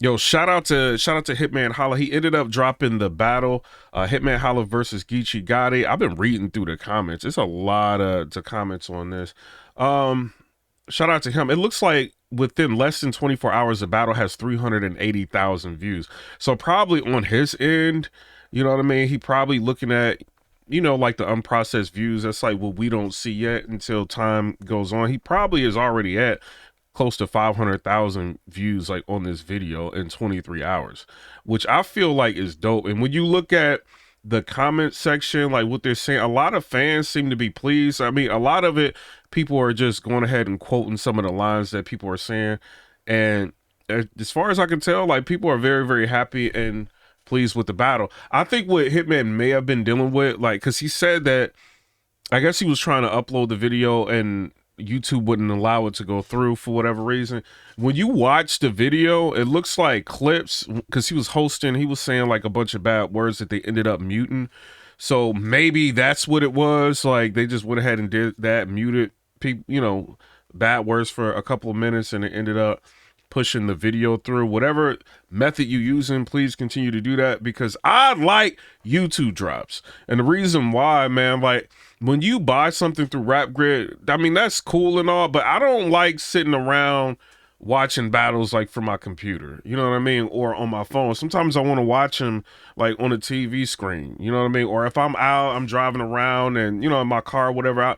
Yo, shout out to Hitman Holla. He ended up dropping the battle, Hitman Holla versus Geechee Gotti. I've been reading through the comments. It's a lot of the comments on this. Um, Shout out to him. It looks like within less than 24 hours, the battle has 380,000 views. So probably on his end, you know what I mean? He probably looking at, like the unprocessed views. That's like what we don't see yet until time goes on. He probably is already at close to 500,000 views like on this video in 23 hours, which I feel like is dope. And when you look at the comment section, like what they're saying, a lot of fans seem to be pleased. I mean, a lot of it, people are just going ahead and quoting some of the lines that people are saying. And as far as I can tell, like people are very, very happy and pleased with the battle. I think what Hitman may have been dealing with, like, because he said that I guess he was trying to upload the video and YouTube wouldn't allow it to go through for whatever reason. When you watch the video, it looks like clips because he was hosting, he was saying like a bunch of bad words that they ended up muting. So maybe that's what it was. Like they just went ahead and did that, muted people, bad words for a couple of minutes, and it ended up pushing the video through. Whatever method you using, please continue to do that because I like YouTube drops. And the reason why, man, like when you buy something through Rap Grid, I mean that's cool and all, but I don't like sitting around watching battles like from my computer, you know what I mean, or on my phone. Sometimes I want to watch them like on a TV screen, you know what I mean, or if I'm out, I'm driving around and in my car, whatever,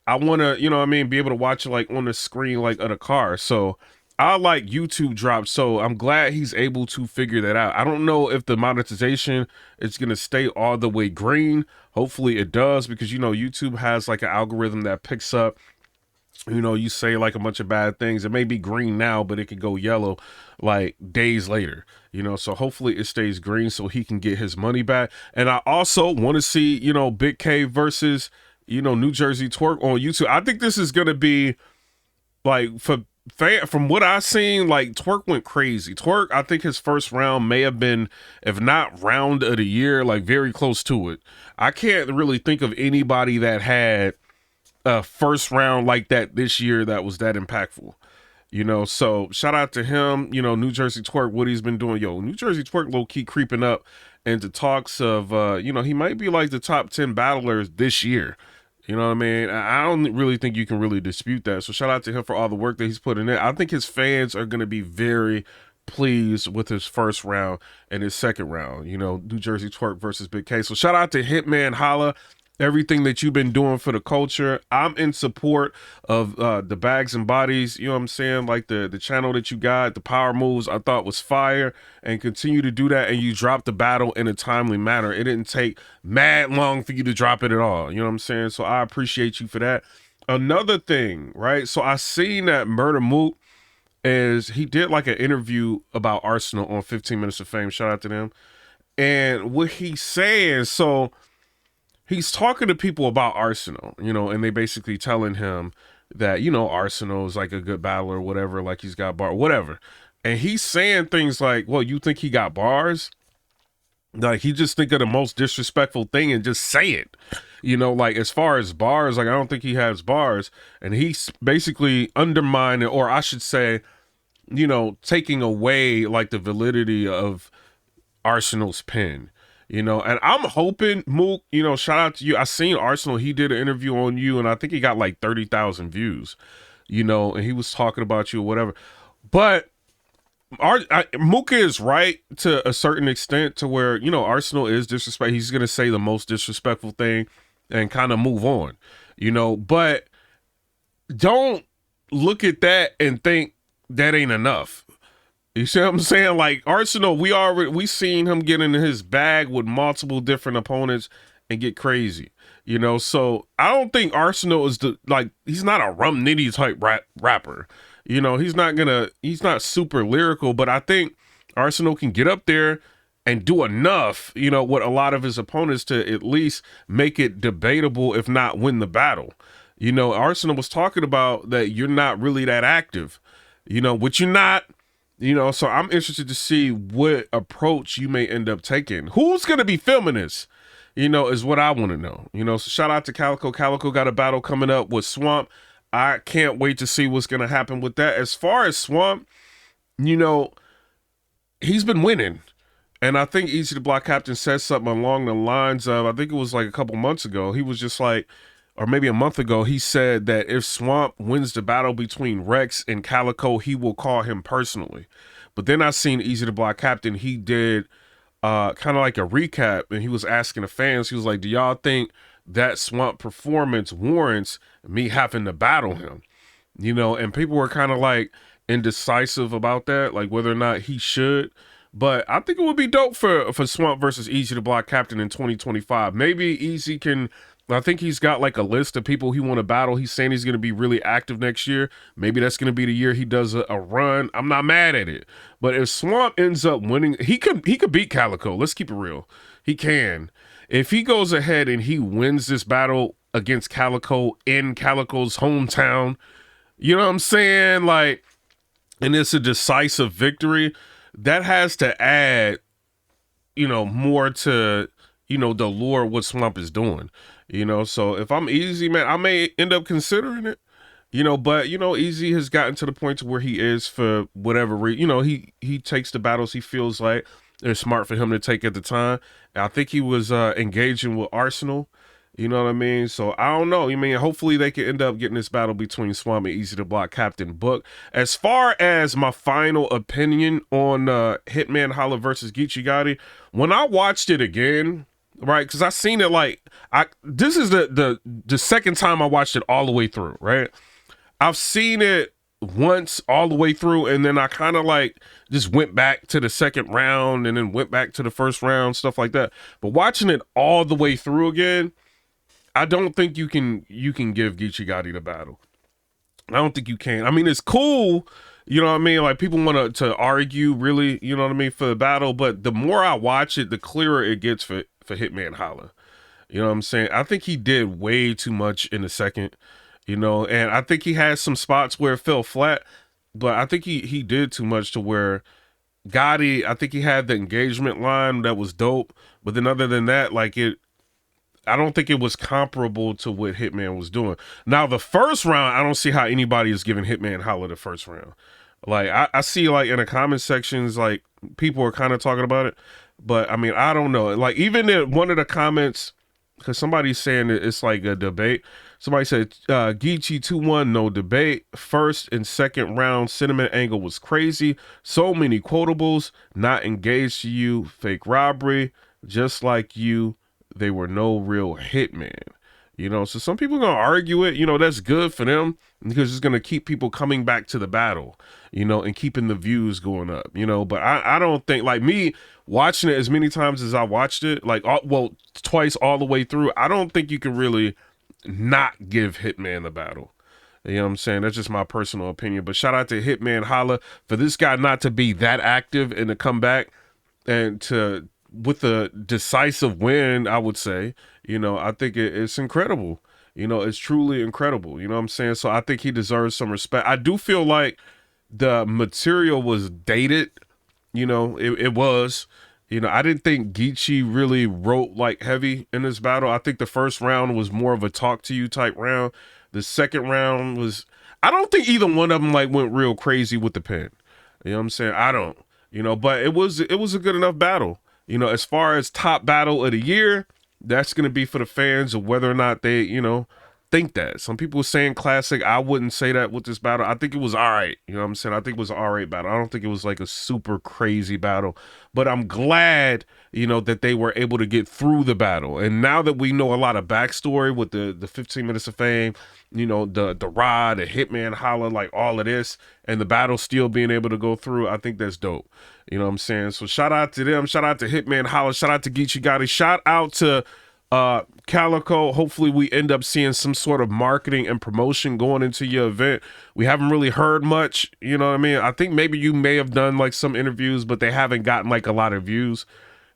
I want to, you know what I mean, be able to watch it like on the screen like of a car. So I like YouTube drops, so I'm glad he's able to figure that out. I don't know if the monetization is going to stay all the way green. Hopefully it does because, YouTube has like an algorithm that picks up, you say like a bunch of bad things. It may be green now, but it could go yellow like days later, so hopefully it stays green so he can get his money back. And I also want to see, Big K versus, New Jersey Twerk on YouTube. I think this is going to be like from what I seen, like Twerk went crazy. Twerk, I think his first round may have been, if not round of the year, like very close to it. I can't really think of anybody that had a first round like that this year that was that impactful. So shout out to him, New Jersey Twerk, what he's been doing. Yo, New Jersey Twerk low key creeping up into talks of, he might be like the top 10 battlers this year. You know what I mean? I don't really think you can really dispute that. So shout out to him for all the work that he's put in. I think his fans are going to be very pleased with his first round and his second round. New Jersey Twerk versus Big K. So shout out to Hitman Holla. Everything that you've been doing for the culture. I'm in support of the Bags and Bodies, you know what I'm saying? Like the channel that you got, the power moves, I thought was fire, and continue to do that. And you dropped the battle in a timely manner. It didn't take mad long for you to drop it at all. You know what I'm saying? So I appreciate you for that. Another thing, right? So I seen that Murder Mook is he did like an interview about Arsonal on 15 Minutes of Fame. Shout out to them. And what he's saying, so he's talking to people about Arsonal, and they basically telling him that, Arsonal is like a good battler or whatever, like he's got bar, whatever. And he's saying things like, well, you think he got bars? Like he just think of the most disrespectful thing and just say it. Like as far as bars, like I don't think he has bars. And he's basically undermining, or I should say, taking away like the validity of Arsonal's pen. And I'm hoping, Mook, shout out to you. I seen Arsonal, he did an interview on you, and I think he got like 30,000 views, and he was talking about you or whatever. But Mook is right to a certain extent to where, Arsonal is disrespect. He's going to say the most disrespectful thing and kind of move on, but don't look at that and think that ain't enough. You see what I'm saying? Like Arsonal, we seen him get in his bag with multiple different opponents and get crazy. So I don't think Arsonal is he's not a Rum Nitty type rapper. He's not super lyrical, but I think Arsonal can get up there and do enough, with a lot of his opponents to at least make it debatable, if not win the battle. Arsonal was talking about that you're not really that active, which you're not. So I'm interested to see what approach you may end up taking. Who's going to be filming this, is what I want to know. So shout out to Calicoe. Calicoe got a battle coming up with Swamp. I can't wait to see what's going to happen with that. As far as Swamp, he's been winning. And I think Easy the Block Captain said something along the lines of, I think it was like a couple months ago. He was just like, or maybe a month ago, he said that if Swamp wins the battle between Rex and Calicoe, he will call him personally. But then I seen Easy the Block Captain, he did kind of like a recap, and he was asking the fans, he was like, do y'all think that Swamp performance warrants me having to battle him? You know, and people were kind of like indecisive about that, like whether or not he should. But I think it would be dope for Swamp versus Easy the Block Captain in 2025. Maybe Easy can, I think he's got like a list of people he want to battle. He's saying he's going to be really active next year. Maybe that's going to be the year he does a run. I'm not mad at it. But if Swamp ends up winning, he could beat Calicoe. Let's keep it real. He can. If he goes ahead and he wins this battle against Calicoe in Calicoe's hometown, you know what I'm saying? Like, and it's a decisive victory. That has to add, you know, more to, you know, the lore of what Swamp is doing, you know. So if I'm Easy, man, I may end up considering it, you know, but, you know, Easy has gotten to the point to where he is for whatever reason. You know, he takes the battles he feels like they're smart for him to take at the time. And I think he was engaging with Arsonal. You know what I mean? So I don't know. I mean, hopefully they can end up getting this battle between Swamp and Easy the Block Captain book. As far as my final opinion on Hitman Holla versus Geechee Gotti, when I watched it again, right? Because I seen it like this is the second time I watched it all the way through, right? I've seen it once all the way through, and then I kind of like just went back to the second round and then went back to the first round, stuff like that. But watching it all the way through again, I don't think you can give Geechee Gotti the battle. I don't think you can. I mean, it's cool, you know what I mean? Like, people want to argue, really, you know what I mean, for the battle. But the more I watch it, the clearer it gets for Hitman Holla. You know what I'm saying? I think he did way too much in the second, you know, and I think he had some spots where it fell flat. But I think he did too much to where Gotti, I think he had the engagement line that was dope. But then other than that, like I don't think it was comparable to what Hitman was doing. Now, the first round, I don't see how anybody is giving Hitman Holla the first round. Like, I see, like, in the comment sections, like, people are kind of talking about it. But, I mean, I don't know. Like, even in one of the comments, because somebody's saying it's like a debate. Somebody said, Geechee 2-1, no debate. First and second round sentiment angle was crazy. So many quotables. Not engaged to you. Fake robbery. Just like you. They were no real hitman, you know. So some people are gonna argue it, you know. That's good for them because it's gonna keep people coming back to the battle, you know, and keeping the views going up, you know. But I don't think, like, me watching it as many times as I watched it, like, well, twice all the way through, I don't think you can really not give Hitman the battle. You know what I'm saying? That's just my personal opinion. But shout out to Hitman Holla for this guy not to be that active and to come back and to with a decisive win, I would say, you know, I think it's incredible. You know, it's truly incredible. You know what I'm saying? So I think he deserves some respect. I do feel like the material was dated. You know, it was. You know, I didn't think Geechee really wrote like heavy in this battle. I think the first round was more of a talk to you type round. The second round was, I don't think either one of them like went real crazy with the pen. You know what I'm saying? I don't, you know, but it was a good enough battle. You know, as far as top battle of the year, that's going to be for the fans of whether or not they, you know, think that. Some people were saying classic. I wouldn't say that with this battle. I think it was all right. You know what I'm saying? I think it was an all right battle. I don't think it was like a super crazy battle. But I'm glad, you know, that they were able to get through the battle. And now that we know a lot of backstory with the 15 minutes of fame, you know, the rod, the Hitman Holla, like all of this, and the battle still being able to go through, I think that's dope. You know what I'm saying? So shout out to them. Shout out to Hitman Holla. Shout out to Geechee Gotti. Shout out to Calicoe. Hopefully we end up seeing some sort of marketing and promotion going into your event. We haven't really heard much, you know what I mean? I think maybe you may have done like some interviews, but they haven't gotten like a lot of views,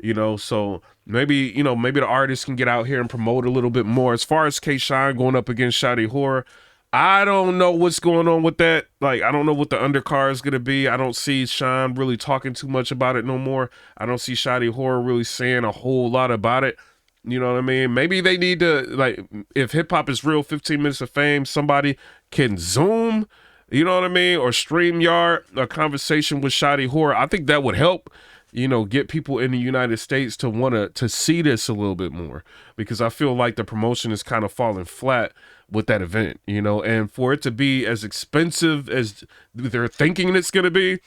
you know. So maybe, you know, maybe the artists can get out here and promote a little bit more. As far as K-Shine going up against Shawty Horror, I don't know what's going on with that. Like, I don't know what the undercard is going to be. I don't see Sean really talking too much about it no more. I don't see Shawty Horror really saying a whole lot about it. You know what I mean? Maybe they need to, like, if hip hop is real, 15 minutes of fame, somebody can Zoom, you know what I mean? Or StreamYard, a conversation with Shotty Horror. I think that would help, you know, get people in the United States to want to see this a little bit more, because I feel like the promotion is kind of falling flat with that event, you know, and for it to be as expensive as they're thinking it's going to be,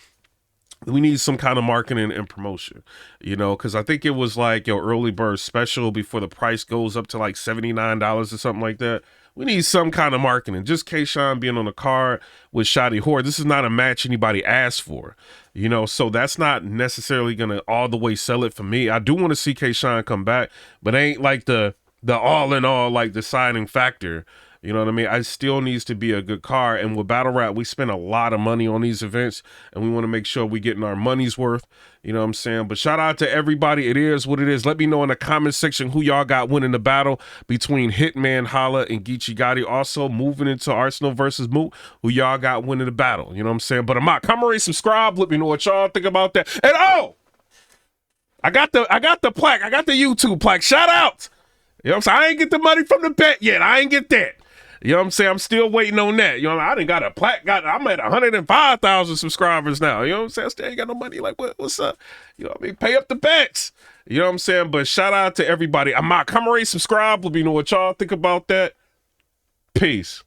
we need some kind of marketing and promotion, you know, because I think it was like your early bird special before the price goes up to like $79 or something like that. We need some kind of marketing. Just K-Shine being on the card with Shotty Horror. This is not a match anybody asked for, you know, so that's not necessarily going to all the way sell it for me. I do want to see K-Shine come back, but it ain't like the all in all, like deciding factor. You know what I mean? I still needs to be a good card. And with Battle Rap, we spend a lot of money on these events, and we want to make sure we getting our money's worth. You know what I'm saying? But shout out to everybody. It is what it is. Let me know in the comment section who y'all got winning the battle between Hitman Holla and Geechee Gotti. Also, moving into Arsonal versus Mook, who y'all got winning the battle. You know what I'm saying? But come rate, subscribe. Let me know what y'all think about that. And I got the plaque. I got the YouTube plaque. Shout out. You know what I'm saying? I ain't get the money from the bet yet. I ain't get that. You know what I'm saying? I'm still waiting on that. You know, I done got a plaque. I'm at 105,000 subscribers now. You know what I'm saying? I still ain't got no money. Like, what's up? You know what I mean? Pay up the bets. You know what I'm saying? But shout out to everybody. Come rate, subscribe. Let me know what y'all think about that. Peace.